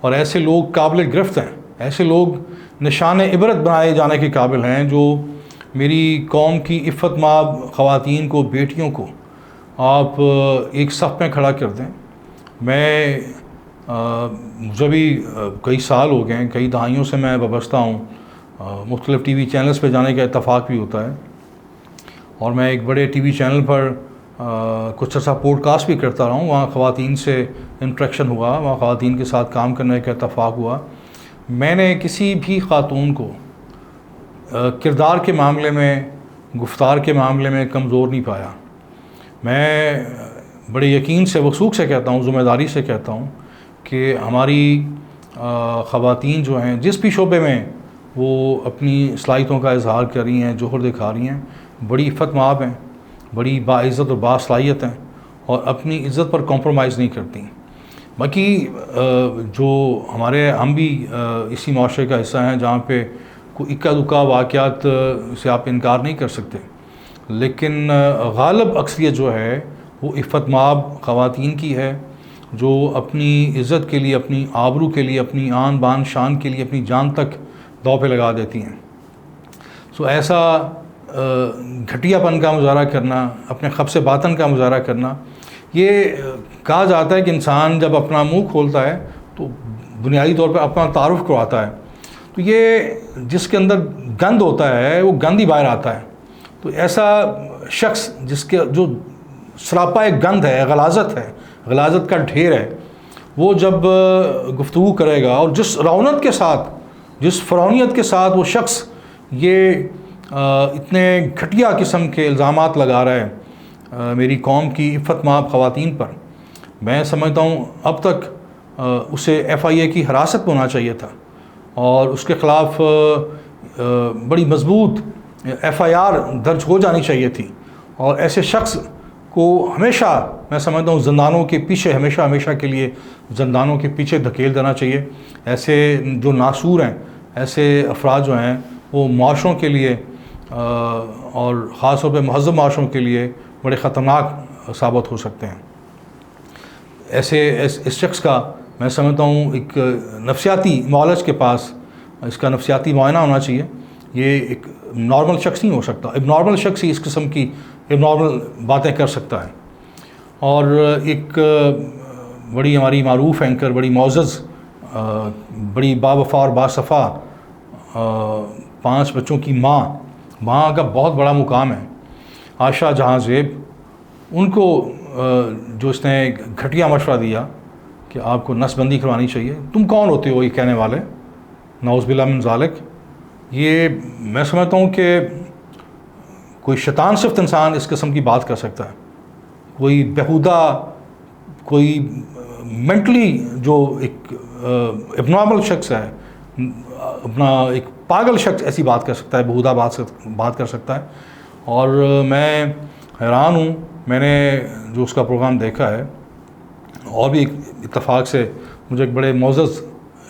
اور ایسے لوگ قابل گرفت ہیں، ایسے لوگ نشان عبرت بنائے جانے کے قابل ہیں، جو میری قوم کی عفت مآب خواتین کو، بیٹیوں کو آپ ایک صف میں کھڑا کر دیں۔ میں مجھے بھی کئی سال ہو گئے ہیں، کئی دہائیوں سے میں وابستہ ہوں، مختلف ٹی وی چینلز پہ جانے کا اتفاق بھی ہوتا ہے، اور میں ایک بڑے ٹی وی چینل پر کچھ عرصہ پوڈ کاسٹ بھی کرتا رہا ہوں، وہاں خواتین سے انٹریکشن ہوا، وہاں خواتین کے ساتھ کام کرنے کا اتفاق ہوا۔ میں نے کسی بھی خاتون کو کردار کے معاملے میں، گفتار کے معاملے میں کمزور نہیں پایا۔ میں بڑے یقین سے، وثوق سے کہتا ہوں، ذمہ داری سے کہتا ہوں کہ ہماری خواتین جو ہیں جس بھی شعبے میں وہ اپنی صلاحیتوں کا اظہار کر رہی ہیں، جوہر دکھا رہی ہیں، بڑی عفت مآب ہیں، بڑی باعزت اور باصلاحیت ہیں، اور اپنی عزت پر کمپرومائز نہیں کرتی۔ باقی جو ہم بھی اسی معاشرے کا حصہ ہیں جہاں پہ کوئی اکا دکا واقعات سے آپ انکار نہیں کر سکتے، لیکن غالب اکثریت جو ہے وہ عفت مآب خواتین کی ہے، جو اپنی عزت کے لیے، اپنی آبرو کے لیے، اپنی آن بان شان کے لیے اپنی جان تک داؤ پہ لگا دیتی ہیں۔ ایسا گھٹیا پن کا مظاہرہ کرنا، اپنے خبث باطن کا مظاہرہ کرنا، یہ کہا جاتا ہے کہ انسان جب اپنا منہ کھولتا ہے تو بنیادی طور پہ اپنا تعارف کرواتا ہے، تو یہ جس کے اندر گند ہوتا ہے وہ گند ہی باہر آتا ہے۔ تو ایسا شخص جس کے جو سراپا ایک گند ہے، غلاظت کا ڈھیر ہے، وہ جب گفتگو کرے گا، اور جس رونت کے ساتھ، جس فرونیت کے ساتھ وہ شخص یہ اتنے گھٹیا قسم کے الزامات لگا رہا ہے میری قوم کی عفت مآب خواتین پر، میں سمجھتا ہوں اب تک اسے FIA کی حراست میں ہونا چاہیے تھا، اور اس کے خلاف بڑی مضبوط FIR درج ہو جانی چاہیے تھی، اور ایسے شخص کو ہمیشہ میں سمجھتا ہوں زندانوں کے پیچھے، ہمیشہ کے لیے زندانوں کے پیچھے دھکیل دینا چاہیے۔ ایسے جو ناسور ہیں، ایسے افراد جو ہیں، وہ معاشروں کے لیے اور خاص طور پہ مہذب معاشروں کے لیے بڑے خطرناک ثابت ہو سکتے ہیں۔ اس شخص کا میں سمجھتا ہوں ایک نفسیاتی معالج کے پاس اس کا نفسیاتی معائنہ ہونا چاہیے۔ یہ ایک نارمل شخص نہیں ہو سکتا، ایک نارمل شخص ہی اس قسم کی نارمل باتیں کر سکتا ہے۔ اور ایک بڑی ہماری معروف اینکر، بڑی معزز، بڑی باوفا اور باصفا 5 بچوں کی ماں کا بہت بڑا مقام ہے، عائشہ جہاں زیب، ان کو جو اس نے گھٹیا مشورہ دیا کہ آپ کو نس بندی کروانی چاہیے، تم کون ہوتے ہو یہ کہنے والے، نعوذ باللہ من ذالک۔ یہ میں سمجھتا ہوں کہ کوئی شیطان صفت انسان اس قسم کی بات کر سکتا ہے، کوئی بیہودہ، کوئی مینٹلی جو ایک ابنارمل شخص ہے، اپنا ایک پاگل شخص ایسی بات کر سکتا ہے، بیہودہ بات کر سکتا ہے۔ اور میں حیران ہوں، میں نے جو اس کا پروگرام دیکھا ہے، اور بھی ایک اتفاق سے مجھے ایک بڑے معزز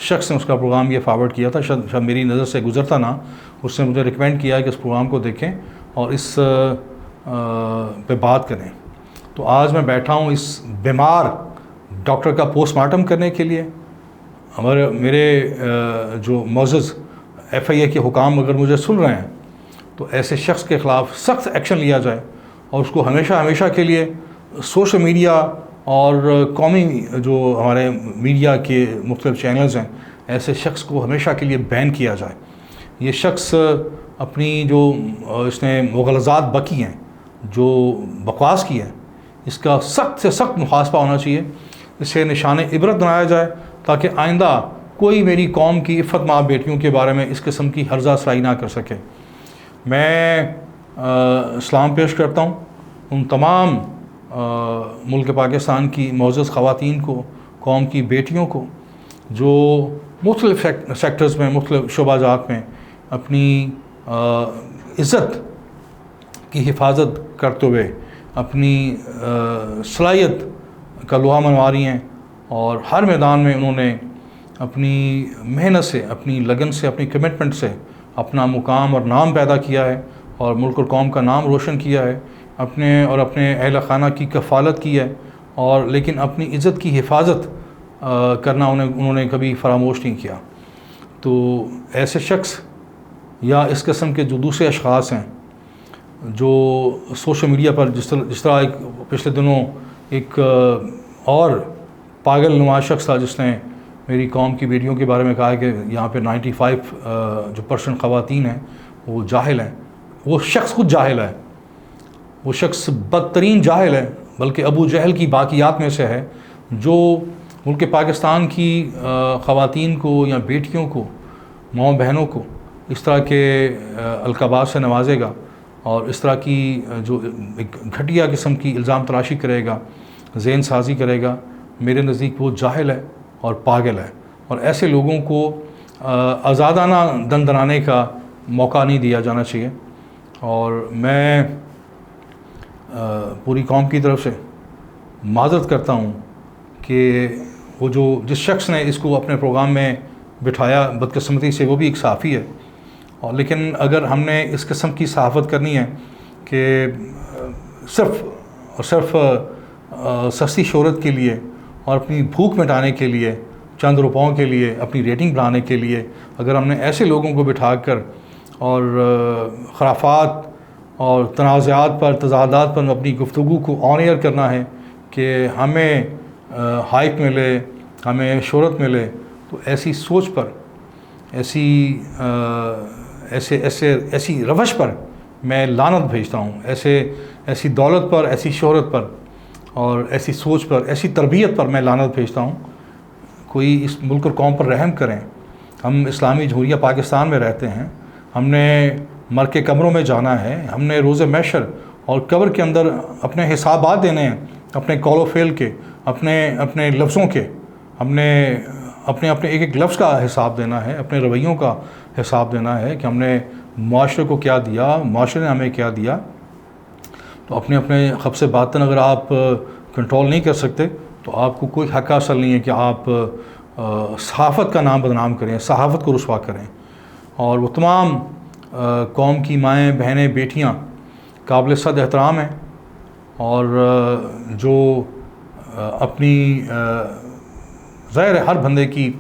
شخص نے اس کا پروگرام یہ فارورڈ کیا تھا، شاید میری نظر سے گزرتا نہ، اس نے مجھے ریکمینڈ کیا کہ اس پروگرام کو دیکھیں اور اس پہ بات کریں۔ تو آج میں بیٹھا ہوں اس بیمار ڈاکٹر کا پوسٹ مارٹم کرنے کے لیے۔ میرے جو معزز FIA کے حکام اگر مجھے سن رہے ہیں تو ایسے شخص کے خلاف سخت ایکشن لیا جائے، اور اس کو ہمیشہ کے لیے سوشل میڈیا اور قومی جو ہمارے میڈیا کے مختلف چینلز ہیں، ایسے شخص کو ہمیشہ کے لیے بین کیا جائے۔ یہ شخص اپنی جو اس نے مغالطات بکی ہیں، جو بکواس کی ہے، اس کا سخت سے سخت محاسبہ ہونا چاہیے، اسے نشان عبرت بنایا جائے، تاکہ آئندہ کوئی میری قوم کی عفت مآب بیٹیوں کے بارے میں اس قسم کی ہرزہ سرائی نہ کر سکے۔ میں سلام پیش کرتا ہوں ان تمام ملک پاکستان کی معزز خواتین کو، قوم کی بیٹیوں کو، جو مختلف سیکٹرز میں، مختلف شعبہ جات میں اپنی عزت کی حفاظت کرتے ہوئے اپنی صلاحیت کا لوہا منوا رہی ہیں، اور ہر میدان میں انہوں نے اپنی محنت سے، اپنی لگن سے، اپنی کمٹمنٹ سے اپنا مقام اور نام پیدا کیا ہے، اور ملک اور قوم کا نام روشن کیا ہے، اپنے اہل خانہ کی کفالت کی ہے، اور لیکن اپنی عزت کی حفاظت کرنا انہوں نے کبھی فراموش نہیں کیا. تو ایسے شخص یا اس قسم کے جو دوسرے اشخاص ہیں جو سوشل میڈیا پر جس طرح ایک پچھلے دنوں ایک اور پاگل نما شخص تھا جس نے میری قوم کی بیٹیوں کے بارے میں کہا کہ یہاں پہ 95% خواتین ہیں وہ جاہل ہیں. وہ شخص خود جاہل ہے, وہ شخص بدترین جاہل ہے, بلکہ ابو جہل کی باقیات میں سے ہے, جو ملک پاکستان کی خواتین کو یا بیٹیوں کو, ماؤں بہنوں کو اس طرح کے القابات سے نوازے گا اور اس طرح کی جو ایک گھٹیا قسم کی الزام تراشی کرے گا, ذہن سازی کرے گا. میرے نزدیک وہ جاہل ہے اور پاگل ہے, اور ایسے لوگوں کو آزادانہ دن دنانے کا موقع نہیں دیا جانا چاہیے. اور میں پوری قوم کی طرف سے معذرت کرتا ہوں کہ وہ جس شخص نے اس کو اپنے پروگرام میں بٹھایا, بدقسمتی سے وہ بھی ایک صحافی ہے, اور لیکن اگر ہم نے اس قسم کی صحافت کرنی ہے کہ صرف اور صرف سستی شہرت کے لیے اور اپنی بھوک مٹانے کے لیے, چند روپوں کے لیے, اپنی ریٹنگ بڑھانے کے لیے, اگر ہم نے ایسے لوگوں کو بٹھا کر اور خرافات اور تنازعات پر, تضادات پر اپنی گفتگو کو آن ایئر کرنا ہے کہ ہمیں ہائپ ملے, ہمیں شہرت ملے, تو ایسی سوچ پر, ایسی روش پر میں لعنت بھیجتا ہوں. ایسی دولت پر, ایسی شہرت پر اور ایسی سوچ پر, ایسی تربیت پر میں لعنت بھیجتا ہوں. کوئی اس ملک اور قوم پر رحم کریں. ہم اسلامی جمہوریہ پاکستان میں رہتے ہیں, ہم نے مر کے قبروں میں جانا ہے, ہم نے روز محشر اور قبر کے اندر اپنے حسابات دینے ہیں, اپنے قول و فعل کے, اپنے لفظوں کے. ہم نے اپنے ایک ایک لفظ کا حساب دینا ہے, اپنے رویوں کا حساب دینا ہے کہ ہم نے معاشرے کو کیا دیا, معاشرے نے ہمیں کیا دیا. تو اپنے خبث باطن اگر آپ کنٹرول نہیں کر سکتے تو آپ کو کوئی حق حاصل نہیں ہے کہ آپ صحافت کا نام بدنام کریں, صحافت کو رسوا کریں. اور وہ تمام قوم کی مائیں, بہنیں, بیٹیاں قابل صد احترام ہیں, اور جو اپنی ظاہر ہے ہر بندے کی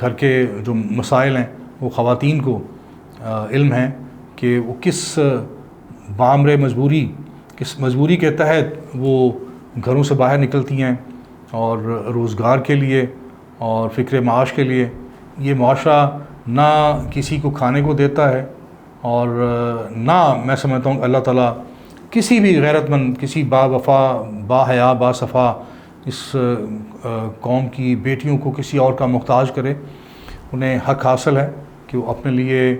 گھر کے جو مسائل ہیں وہ خواتین کو علم ہے کہ وہ کس کس مجبوری کے تحت وہ گھروں سے باہر نکلتی ہیں اور روزگار کے لیے اور فکر معاش کے لیے. یہ معاشرہ نہ کسی کو کھانے کو دیتا ہے, اور نہ میں سمجھتا ہوں کہ اللہ تعالیٰ کسی بھی غیرت مند, کسی با وفا, با حیا, با صفا اس قوم کی بیٹیوں کو کسی اور کا محتاج کرے. انہیں حق حاصل ہے کہ وہ اپنے لیے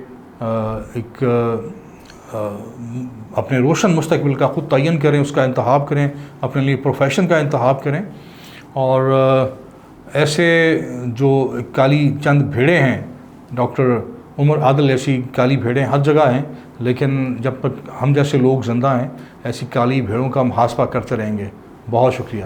اپنے روشن مستقبل کا خود تعین کریں, اس کا انتخاب کریں, اپنے لیے پروفیشن کا انتخاب کریں. اور ایسے جو کالی چند بھیڑیں ہیں, ڈاکٹر عمر عادل ایسی کالی بھیڑیں ہر جگہ ہیں, لیکن جب تک ہم جیسے لوگ زندہ ہیں ایسی کالی بھیڑوں کا محاسبہ کرتے رہیں گے. بہت شکریہ.